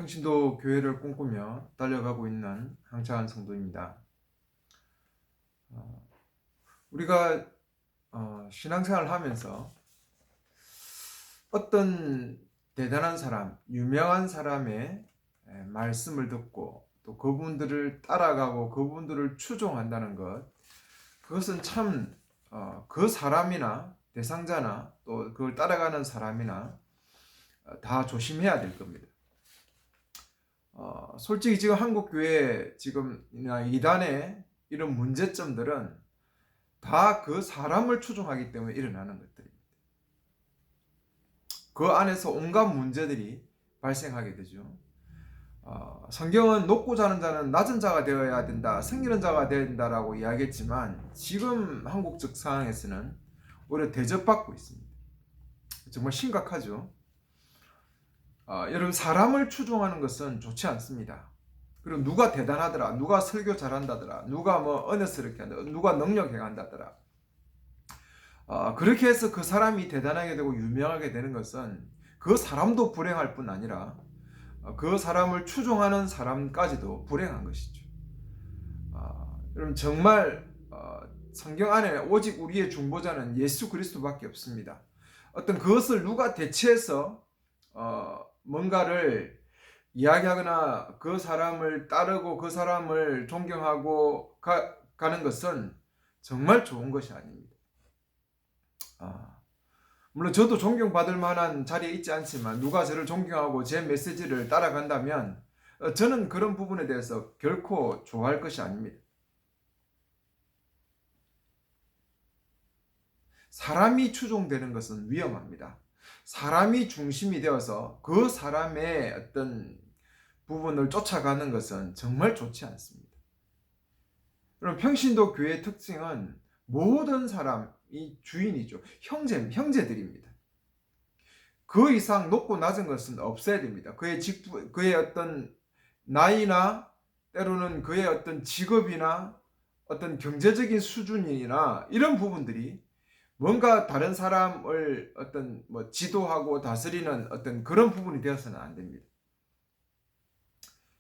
평신도 교회를 꿈꾸며 달려가고 있는 항차한 성도입니다. 우리가 신앙생활을 하면서 어떤 대단한 사람, 유명한 사람의 말씀을 듣고 또 그분들을 따라가고 그분들을 추종한다는 것, 그것은 참 그 사람이나 대상자나 또 그걸 따라가는 사람이나 다 조심해야 될 겁니다. 솔직히 지금 한국 교회 지금 이단의 이런 문제점들은 다 그 사람을 추종하기 때문에 일어나는 것들입니다. 그 안에서 온갖 문제들이 발생하게 되죠. 성경은 높고 자는 자는 낮은 자가 되어야 된다, 승리는 자가 되어야 된다라고 이야기했지만 지금 한국적 상황에서는 오히려 대접받고 있습니다. 정말 심각하죠. 여러분, 사람을 추종하는 것은 좋지 않습니다. 그리고 누가 대단하더라, 누가 설교 잘한다더라, 누가 뭐 언어스럽게 한다, 누가 능력 행한다더라, 그렇게 해서 그 사람이 대단하게 되고 유명하게 되는 것은 그 사람도 불행할 뿐 아니라 그 사람을 추종하는 사람까지도 불행한 것이죠. 여러분, 정말 성경 안에 오직 우리의 중보자는 예수 그리스도밖에 없습니다. 어떤 그것을 누가 대체해서 뭔가를 이야기하거나 그 사람을 따르고 그 사람을 존경하고 가는 것은 정말 좋은 것이 아닙니다. 물론 저도 존경받을 만한 자리에 있지 않지만 누가 저를 존경하고 제 메시지를 따라간다면 저는 그런 부분에 대해서 결코 좋아할 것이 아닙니다. 사람이 추종되는 것은 위험합니다. 사람이 중심이 되어서 그 사람의 어떤 부분을 쫓아가는 것은 정말 좋지 않습니다. 그럼 평신도 교회의 특징은 모든 사람이 주인이죠. 형제들입니다. 그 이상 높고 낮은 것은 없어야 됩니다. 그의 어떤 나이나 때로는 그의 어떤 직업이나 어떤 경제적인 수준이나 이런 부분들이 뭔가 다른 사람을 어떤 지도하고 다스리는 어떤 그런 부분이 되어서는 안 됩니다.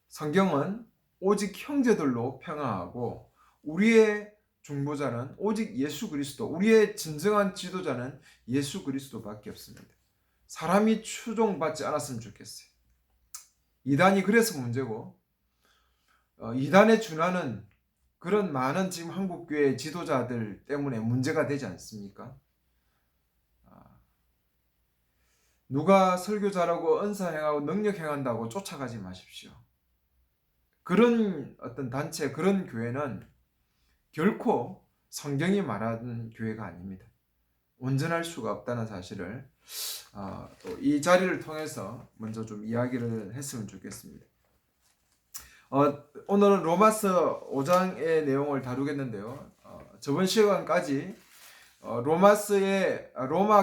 성경은 오직 형제들로 평화하고 우리의 중보자는 오직 예수 그리스도, 우리의 진정한 지도자는 예수 그리스도밖에 없습니다. 사람이 추종받지 않았으면 좋겠어요. 이단이 그래서 문제고, 이단에 준하는 그런 많은 지금 한국교회 지도자들 때문에 문제가 되지 않습니까? 누가 설교 잘하고 은사 행하고 능력 행한다고 쫓아가지 마십시오. 그런 어떤 단체, 그런 교회는 결코 성경이 말하는 교회가 아닙니다. 온전할 수가 없다는 사실을 또 이 자리를 통해서 먼저 좀 이야기를 했으면 좋겠습니다. 오늘은 로마서 5장의 내용을 다루겠는데요. 저번 시간까지 로마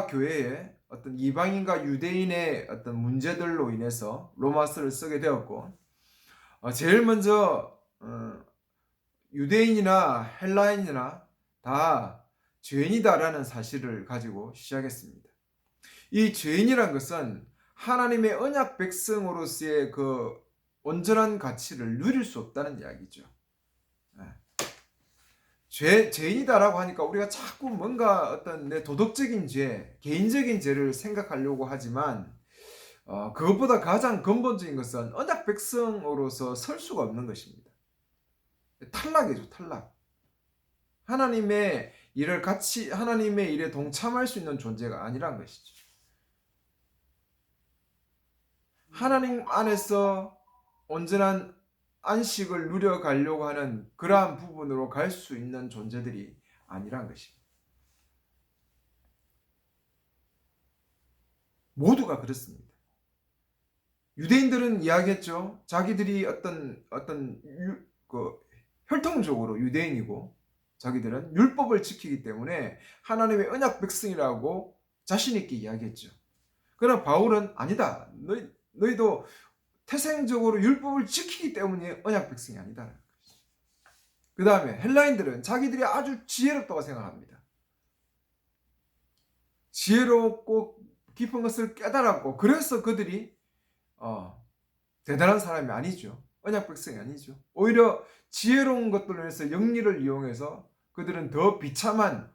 교회의 어떤 이방인과 유대인의 어떤 문제들로 인해서 로마서를 쓰게 되었고, 제일 먼저 유대인이나 헬라인이나 다 죄인이다라는 사실을 가지고 시작했습니다. 이 죄인이란 것은 하나님의 언약 백성으로서의 그 온전한 가치를 누릴 수 없다는 이야기죠. 죄인이다라고 하니까 우리가 자꾸 뭔가 어떤 내 도덕적인 죄, 개인적인 죄를 생각하려고 하지만 그것보다 가장 근본적인 것은 언약 백성으로서 설 수가 없는 것입니다. 탈락이죠, 탈락. 하나님의 하나님의 일에 동참할 수 있는 존재가 아니란 것이죠. 하나님 안에서 온전한 안식을 누려가려고 하는 그러한 부분으로 갈 수 있는 존재들이 아니란 것입니다. 모두가 그렇습니다. 유대인들은 이야기했죠. 자기들이 혈통적으로 유대인이고 자기들은 율법을 지키기 때문에 하나님의 언약 백성이라고 자신 있게 이야기했죠. 그러나 바울은 아니다. 너희도 태생적으로 율법을 지키기 때문에 언약 백성이 아니다. 그 다음에 헬라인들은 자기들이 아주 지혜롭다고 생각합니다. 지혜롭고 깊은 것을 깨달았고, 그래서 그들이 대단한 사람이 아니죠. 언약 백성이 아니죠. 오히려 지혜로운 것들을 위해서 영리를 이용해서 그들은 더 비참한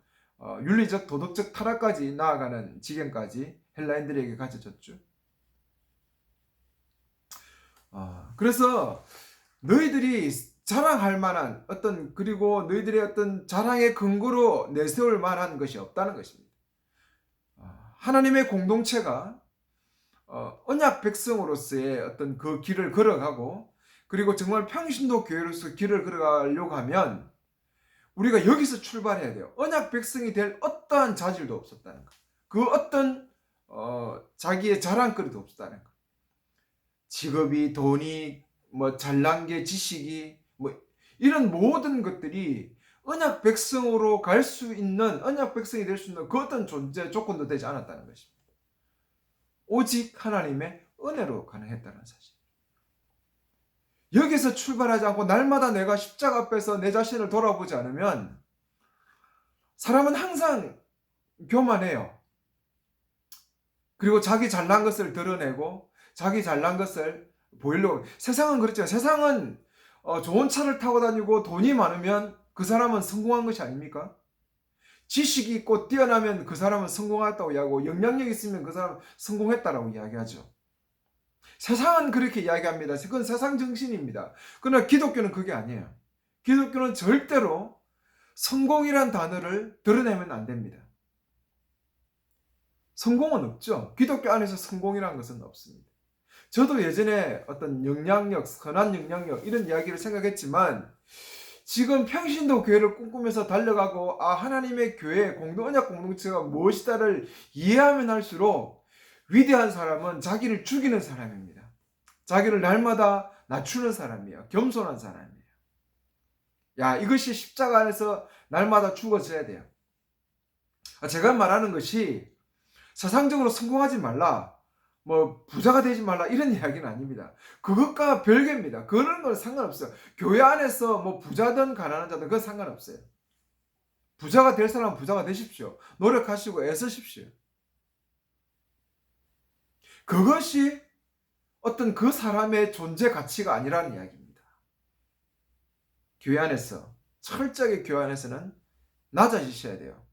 윤리적 도덕적 타락까지 나아가는 지경까지 헬라인들에게 가져졌죠. 그래서 너희들이 자랑할 만한 그리고 너희들의 어떤 자랑의 근거로 내세울 만한 것이 없다는 것입니다. 하나님의 공동체가 언약 백성으로서의 어떤 그 길을 걸어가고, 그리고 정말 평신도 교회로서 길을 걸어가려고 하면 우리가 여기서 출발해야 돼요. 언약 백성이 될 어떠한 자질도 없었다는 것. 그 어떤 자기의 자랑거리도 없었다는 것. 직업이, 돈이, 뭐 잘난 게, 지식이, 뭐 이런 모든 것들이 언약 백성으로 갈 수 있는, 언약 백성이 될 수 있는 그 어떤 존재 조건도 되지 않았다는 것입니다. 오직 하나님의 은혜로 가능했다는 사실. 여기서 출발하지 않고 날마다 내가 십자가 앞에서 내 자신을 돌아보지 않으면 사람은 항상 교만해요. 그리고 자기 잘난 것을 드러내고 자기 잘난 것을 보이려고. 세상은 그렇죠. 세상은 좋은 차를 타고 다니고 돈이 많으면 그 사람은 성공한 것이 아닙니까? 지식이 있고 뛰어나면 그 사람은 성공했다고 이야기하고, 영향력 있으면 그 사람은 성공했다라고 이야기하죠. 세상은 그렇게 이야기합니다. 그건 세상 정신입니다. 그러나 기독교는 그게 아니에요. 기독교는 절대로 성공이란 단어를 드러내면 안 됩니다. 성공은 없죠. 기독교 안에서 성공이라는 것은 없습니다. 저도 예전에 어떤 영향력, 선한 영향력 이런 이야기를 생각했지만, 지금 평신도 교회를 꿈꾸면서 달려가고 하나님의 교회, 언약 공동체가 무엇이다를 이해하면 할수록 위대한 사람은 자기를 죽이는 사람입니다. 자기를 날마다 낮추는 사람이에요. 겸손한 사람이에요. 이것이 십자가 안에서 날마다 죽어져야 돼요. 제가 말하는 것이 세상적으로 성공하지 말라, 뭐 부자가 되지 말라 이런 이야기는 아닙니다. 그것과 별개입니다. 그런 건 상관없어요. 교회 안에서 뭐 부자든 가난한 자든 그건 상관없어요. 부자가 될 사람은 부자가 되십시오. 노력하시고 애쓰십시오. 그것이 어떤 그 사람의 존재 가치가 아니라는 이야기입니다. 교회 안에서, 철저하게 교회 안에서는 낮아지셔야 돼요.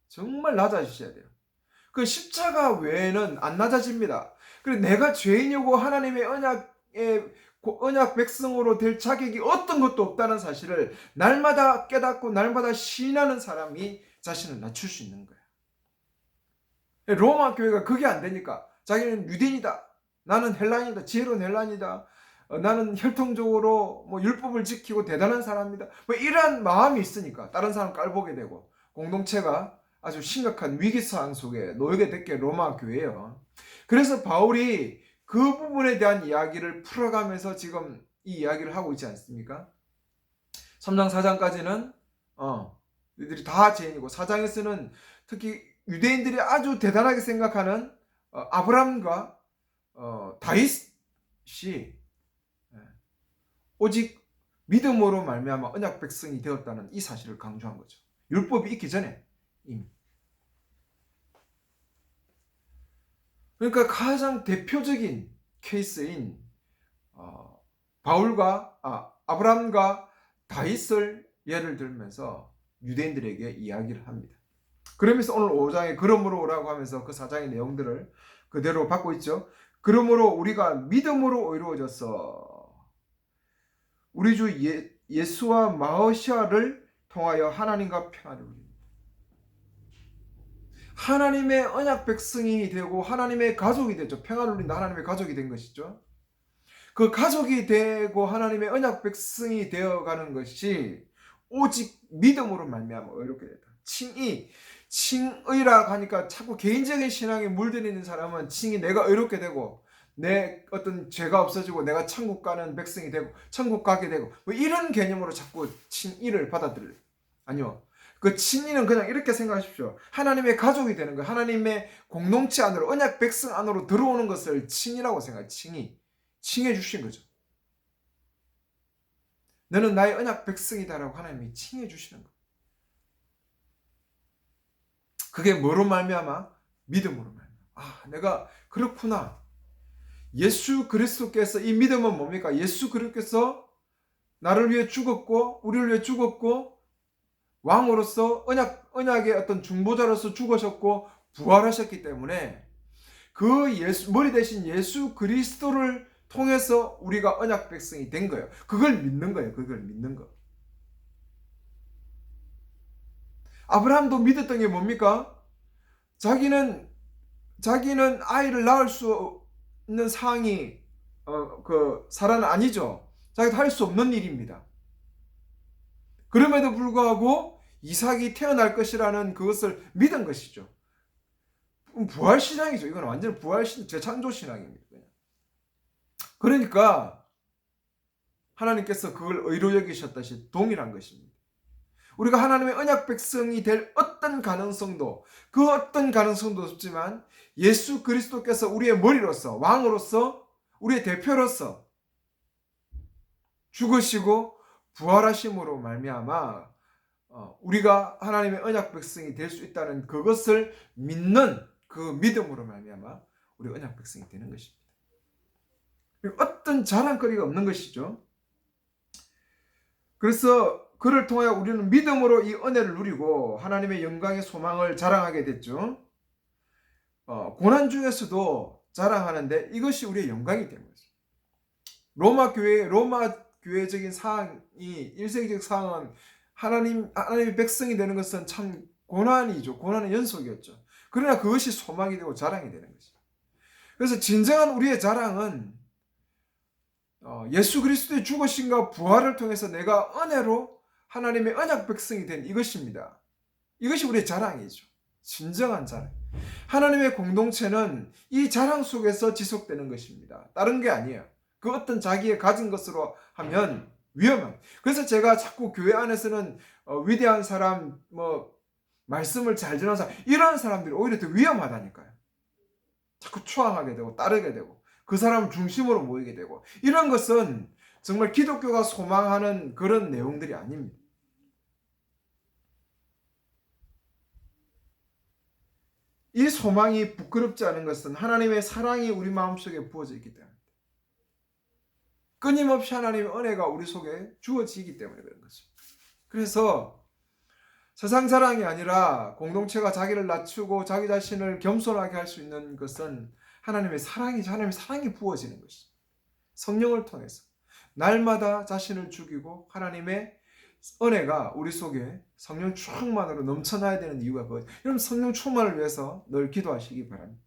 정말 낮아지셔야 돼요. 그 십자가 외에는 안 낮아집니다. 그리고 내가 죄인이고 하나님의 언약 백성으로 될 자격이 어떤 것도 없다는 사실을 날마다 깨닫고 날마다 시인하는 사람이 자신을 낮출 수 있는 거예요. 로마 교회가 그게 안 되니까 자기는 유대인이다, 나는 헬라인이다, 지혜로운 헬라인이다, 나는 혈통적으로 뭐 율법을 지키고 대단한 사람이다, 뭐 이러한 마음이 있으니까 다른 사람 깔보게 되고, 공동체가 아주 심각한 위기상황 속에 놓이게 된 게 로마 교회예요. 그래서 바울이 그 부분에 대한 이야기를 풀어가면서 지금 이 이야기를 하고 있지 않습니까? 3장 4장까지는 이들이 다 죄인이고, 4장에서는 특히 유대인들이 아주 대단하게 생각하는 아브람과 다윗이 오직 믿음으로 말미암아 언약 백성이 되었다는 이 사실을 강조한 거죠. 율법이 있기 전에 이미. 그러니까 가장 대표적인 케이스인 바울과 아브람과 다윗을 예를 들면서 유대인들에게 이야기를 합니다. 그러면서 오늘 5장에 그러므로 오라고 하면서 그 4장의 내용들을 그대로 받고 있죠. 그러므로 우리가 믿음으로 의로워져서 우리 주 예수와 마으시아를 통하여 하나님과 평화를 누립니다. 하나님의 언약 백성이 되고 하나님의 가족이 되죠. 평화를 누린다. 하나님의 가족이 된 것이죠. 그 가족이 되고 하나님의 언약 백성이 되어가는 것이 오직 믿음으로 말미암아 의롭게 된다. 칭의라고 하니까 자꾸 개인적인 신앙에 물들이는 사람은 칭의, 내가 의롭게 되고 내 어떤 죄가 없어지고 내가 천국 가는 백성이 되고 천국 가게 되고 뭐 이런 개념으로 자꾸 칭의를 받아들여요. 아니요. 그 칭의는 그냥 이렇게 생각하십시오. 하나님의 가족이 되는 거예요. 하나님의 공동체 안으로, 언약 백성 안으로 들어오는 것을 칭의라고 생각해요. 칭해 주신 거죠. 너는 나의 언약 백성이다라고 하나님이 칭해 주시는 거예요. 그게 뭐로 말미암아? 믿음으로 말미암아. 내가 그렇구나. 예수 그리스도께서, 이 믿음은 뭡니까? 예수 그리스도께서 나를 위해 죽었고 우리를 위해 죽었고 왕으로서 언약의 어떤 중보자로서 죽으셨고 부활하셨기 때문에 그 머리 대신 예수 그리스도를 통해서 우리가 언약 백성이 된 거예요. 그걸 믿는 거예요. 그걸 믿는 거. 아브라함도 믿었던 게 뭡니까? 자기는 아이를 낳을 수 있는 상황이 사라는 아니죠. 자기도 할 수 없는 일입니다. 그럼에도 불구하고 이삭이 태어날 것이라는 그것을 믿은 것이죠. 부활신앙이죠. 이건 완전 재창조신앙입니다. 그러니까 하나님께서 그걸 의로 여기셨다시 동일한 것입니다. 우리가 하나님의 언약 백성이 될 어떤 가능성도 없지만 예수 그리스도께서 우리의 머리로서, 왕으로서, 우리의 대표로서 죽으시고 부활하심으로 말미암아 우리가 하나님의 언약 백성이 될 수 있다는 그것을 믿는 그 믿음으로 말미암아 우리 언약 백성이 되는 것입니다. 어떤 자랑거리가 없는 것이죠. 그래서 그를 통하여 우리는 믿음으로 이 은혜를 누리고 하나님의 영광의 소망을 자랑하게 됐죠. 고난 중에서도 자랑하는데 이것이 우리의 영광이 되는 거죠. 로마 교회적인 사항이, 1세기적 사항은 하나님의 백성이 되는 것은 참 고난이죠. 고난의 연속이었죠. 그러나 그것이 소망이 되고 자랑이 되는 것이죠. 그래서 진정한 우리의 자랑은 예수 그리스도의 죽으심과 부활을 통해서 내가 은혜로 하나님의 언약 백성이 된 이것입니다. 이것이 우리의 자랑이죠. 진정한 자랑. 하나님의 공동체는 이 자랑 속에서 지속되는 것입니다. 다른 게 아니에요. 그 어떤 자기의 가진 것으로 하면 위험합니다. 그래서 제가 자꾸 교회 안에서는 위대한 사람, 말씀을 잘 전하는 사람, 이런 사람들이 오히려 더 위험하다니까요. 자꾸 추앙하게 되고 따르게 되고 그 사람 중심으로 모이게 되고, 이런 것은 정말 기독교가 소망하는 그런 내용들이 아닙니다. 이 소망이 부끄럽지 않은 것은 하나님의 사랑이 우리 마음속에 부어져 있기 때문입니다. 끊임없이 하나님의 은혜가 우리 속에 주어지기 때문에 그런 거죠. 그래서 세상 자랑이 아니라 공동체가 자기를 낮추고 자기 자신을 겸손하게 할 수 있는 것은 하나님의 사랑이죠. 하나님의 사랑이 부어지는 것이죠. 성령을 통해서 날마다 자신을 죽이고 하나님의 은혜가 우리 속에 성령 충만으로 넘쳐나야 되는 이유가 그거예요. 여러분, 성령 충만을 위해서 늘 기도하시기 바랍니다.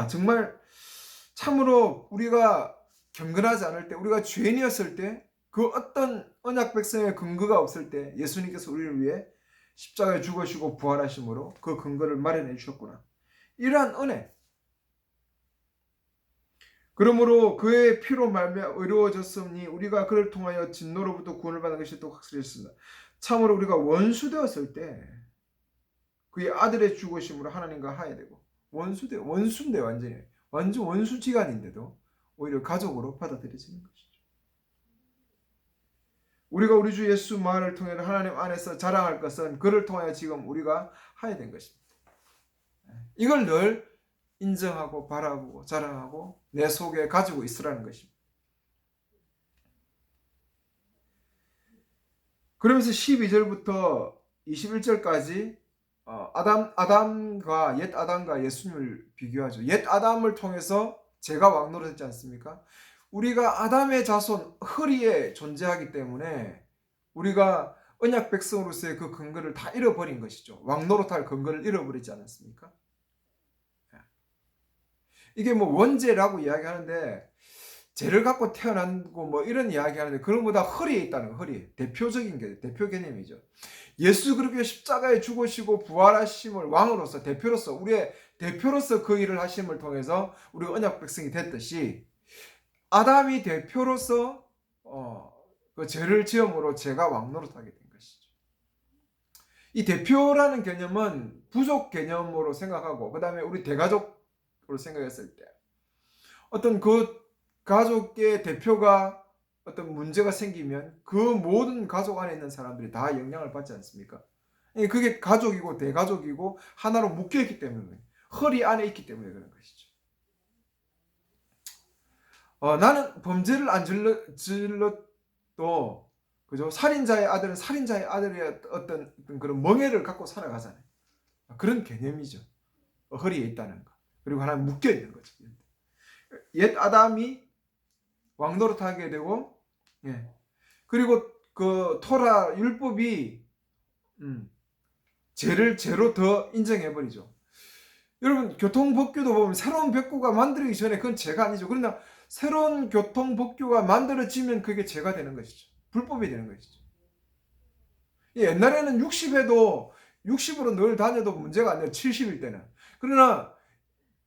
정말 참으로 우리가 경건하지 않을 때, 우리가 죄인이었을 때, 그 어떤 언약 백성의 근거가 없을 때 예수님께서 우리를 위해 십자가에 죽으시고 부활하심으로 그 근거를 마련해 주셨구나. 이러한 은혜. 그러므로 그의 피로 말미암아 의로워졌으니 우리가 그를 통하여 진노로부터 구원을 받는 것이 또 확실했습니다. 참으로 우리가 원수 되었을 때 그의 아들의 죽으심으로 하나님과 화해되고, 원수인데 완전 원수지간인데도 오히려 가족으로 받아들여지는 것이죠. 우리가 우리 주 예수 말을 통해 하나님 안에서 자랑할 것은 그를 통하여 지금 우리가 화해된 것입니다. 이걸 늘 인정하고 바라보고 자랑하고 내 속에 가지고 있으라는 것입니다. 그러면서 12절부터 21절까지 아담과 옛 아담과 예수님을 비교하죠. 옛 아담을 통해서 죄가 왕노릇했지 않습니까? 우리가 아담의 자손 허리에 존재하기 때문에 우리가 언약 백성으로서의 그 근거를 다 잃어버린 것이죠. 왕노릇할 근거를 잃어버리지 않았습니까? 이게 원죄라고 이야기하는데, 죄를 갖고 태어난고 이런 이야기하는데, 그런 것보다 허리에 있다는 거, 대표적인 게 대표 개념이죠. 예수 그리스도의 십자가에 죽으시고 부활하심을 왕으로서, 대표로서, 우리의 대표로서 그 일을 하심을 통해서 우리가 언약 백성이 됐듯이, 아담이 대표로서 그 죄를 지음으로 죄가 왕노릇하게 된 것이죠. 이 대표라는 개념은 부족 개념으로 생각하고, 그 다음에 우리 대가족으로 생각했을 때 어떤 그 가족의 대표가 어떤 문제가 생기면 그 모든 가족 안에 있는 사람들이 다 영향을 받지 않습니까? 그게 가족이고 대가족이고 하나로 묶여있기 때문에 허리 안에 있기 때문에 그런 것이죠. 나는 범죄를 안 질렀도 그죠? 살인자의 아들은 살인자의 아들의 어떤 그런 멍에를 갖고 살아가잖아요. 그런 개념이죠. 허리에 있다는 거. 그리고 하나 묶여 있는 거죠. 옛 아담이 왕노릇하게 되고, 예. 그리고 그 토라 율법이 죄를 죄로 더 인정해 버리죠. 여러분 교통법규도 보면 새로운 법규가 만들어지기 전에 그건 죄가 아니죠. 그러나 새로운 교통법규가 만들어지면 그게 죄가 되는 것이죠. 불법이 되는 것이죠. 옛날에는 60에도 60으로 늘 다녀도 문제가 아니에요. 70일 때는. 그러나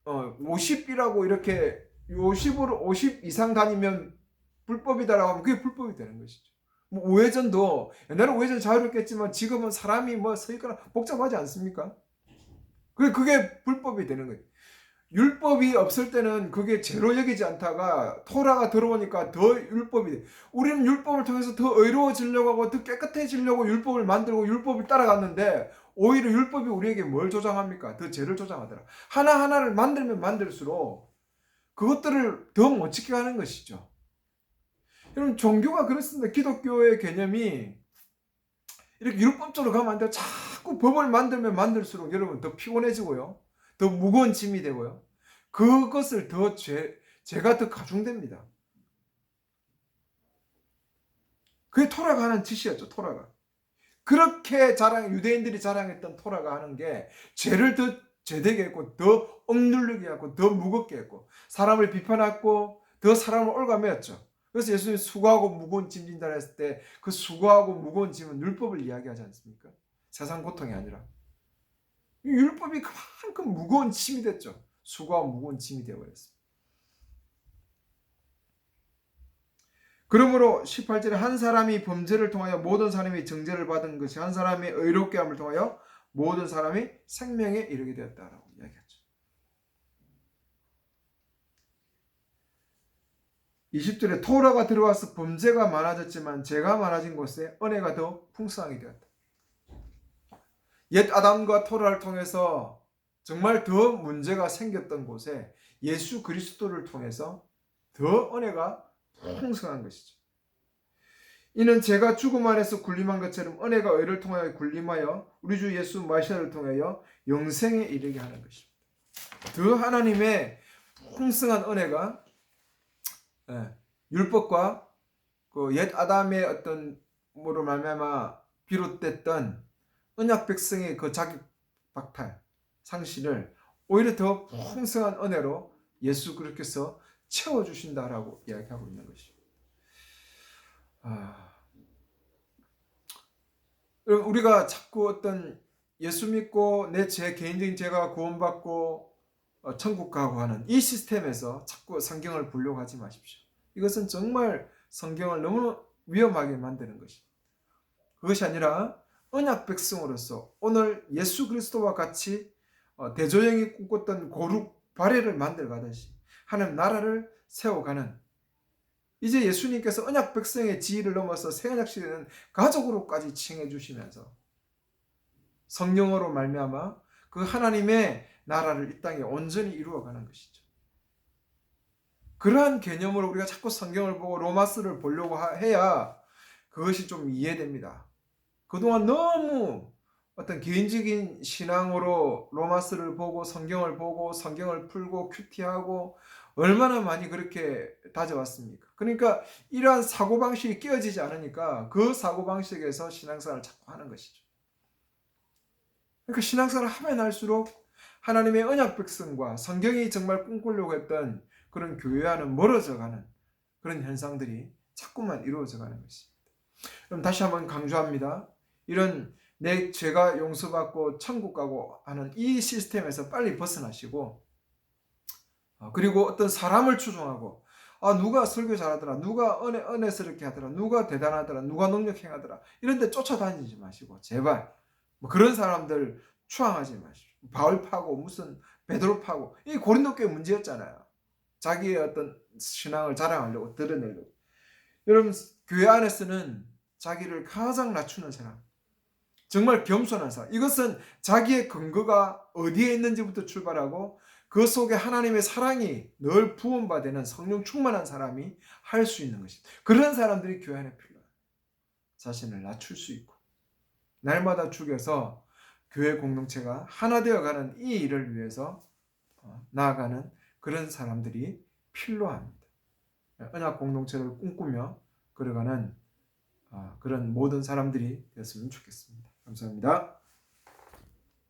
50이라고 이렇게 50으로 50 이상 다니면 불법이다라고 하면 그게 불법이 되는 것이죠. 뭐 우회전도 옛날에 우회전 자유롭겠지만 지금은 사람이 뭐 서 있거나 복잡하지 않습니까? 그게 불법이 되는 거예요. 율법이 없을 때는 그게 죄로 여기지 않다가 토라가 들어오니까 더 율법이 돼. 우리는 율법을 통해서 더 의로워지려고 하고 더 깨끗해지려고 율법을 만들고 율법을 따라갔는데 오히려 율법이 우리에게 뭘 조장합니까? 더 죄를 조장하더라. 하나하나를 만들면 만들수록 그것들을 더 못 지키게 하는 것이죠. 여러분 종교가 그렇습니다. 기독교의 개념이 이렇게 율법적으로 가면 안 돼요. 자꾸 법을 만들면 만들수록 여러분 더 피곤해지고요. 더 무거운 짐이 되고요. 그것을 더 죄가 더 가중됩니다. 그게 토라가 하는 짓이었죠. 토라가. 그렇게 유대인들이 자랑했던 토라가 하는 게 죄를 더 죄되게 했고 더 억누르게 하고 더 무겁게 했고 사람을 비판했고 더 사람을 올가매었죠. 그래서 예수님이 수고하고 무거운 짐 진다 했을 때 그 수고하고 무거운 짐은 율법을 이야기하지 않습니까? 세상 고통이 아니라. 율법이 그만큼 무거운 짐이 됐죠. 수고하고 무거운 짐이 되어버렸습니다. 그러므로 18절에 한 사람이 범죄를 통하여 모든 사람이 정죄를 받은 것이 한 사람이 의롭게 함을 통하여 모든 사람이 생명에 이르게 되었다라고 이야기하죠. 20절에 토라가 들어와서 범죄가 많아졌지만 죄가 많아진 곳에 은혜가 더 풍성하게 되었다. 옛 아담과 토라를 통해서 정말 더 문제가 생겼던 곳에 예수 그리스도를 통해서 더 은혜가 풍성한 것이죠. 이는 죄가 죽음 안에서 군림한 것처럼 은혜가 의를 통하여 군림하여 우리 주 예수 마시아를 통하여 영생에 이르게 하는 것입니다. 더 하나님의 풍성한 은혜가 율법과 그 옛 아담의 어떤 뭐로 말미암아 비롯됐던 언약 백성의 그 자기 박탈 상실을 오히려 더 풍성한 은혜로 예수 그리스도께서 채워주신다라고 이야기하고 있는 것입니다. 우리가 자꾸 어떤 예수 믿고 내 개인적인 죄가 구원받고 천국 가고 하는 이 시스템에서 자꾸 성경을 보려고 하지 마십시오. 이것은 정말 성경을 너무 위험하게 만드는 것입니다. 그것이 아니라 언약 백성으로서 오늘 예수 그리스도와 같이 대조영이 꿈꿨던 고룩 발해를 만들어가듯이 하나님 나라를 세워가는 이제 예수님께서 언약 백성의 지위를 넘어서 새 언약 시대는 가족으로까지 칭해 주시면서 성령으로 말미암아 그 하나님의 나라를 이 땅에 온전히 이루어가는 것이죠. 그러한 개념으로 우리가 자꾸 성경을 보고 로마서를 보려고 해야 그것이 좀 이해됩니다. 그동안 너무 어떤 개인적인 신앙으로 로마서를 보고 성경을 풀고 큐티하고 얼마나 많이 그렇게 다져왔습니까? 그러니까 이러한 사고방식이 깨어지지 않으니까 그 사고방식에서 신앙생활을 자꾸 하는 것이죠. 그러니까 신앙생활을 하면 할수록 하나님의 언약 백성과 성경이 정말 꿈꾸려고 했던 그런 교회와는 멀어져가는 그런 현상들이 자꾸만 이루어져가는 것입니다. 그럼 다시 한번 강조합니다. 이런 내 죄가 용서받고 천국 가고 하는 이 시스템에서 빨리 벗어나시고 그리고 어떤 사람을 추종하고 누가 설교 잘하더라, 누가 은혜스럽게 하더라, 누가 대단하더라, 누가 능력 행하더라 이런 데 쫓아다니지 마시고 제발 그런 사람들 추앙하지 마시고 바울 파고 무슨 베드로 파고 이 고린도 교회 문제였잖아요. 자기의 어떤 신앙을 자랑하려고 드러내려고. 여러분 교회 안에서는 자기를 가장 낮추는 사람 정말 겸손한 사람. 이것은 자기의 근거가 어디에 있는지부터 출발하고 그 속에 하나님의 사랑이 늘 부음받는 성령 충만한 사람이 할 수 있는 것입니다. 그런 사람들이 교회 안에 필요해요. 자신을 낮출 수 있고 날마다 죽여서 교회 공동체가 하나 되어가는 이 일을 위해서 나아가는 그런 사람들이 필요합니다. 언약 공동체를 꿈꾸며 걸어가는 그런 모든 사람들이 되었으면 좋겠습니다. 감사합니다.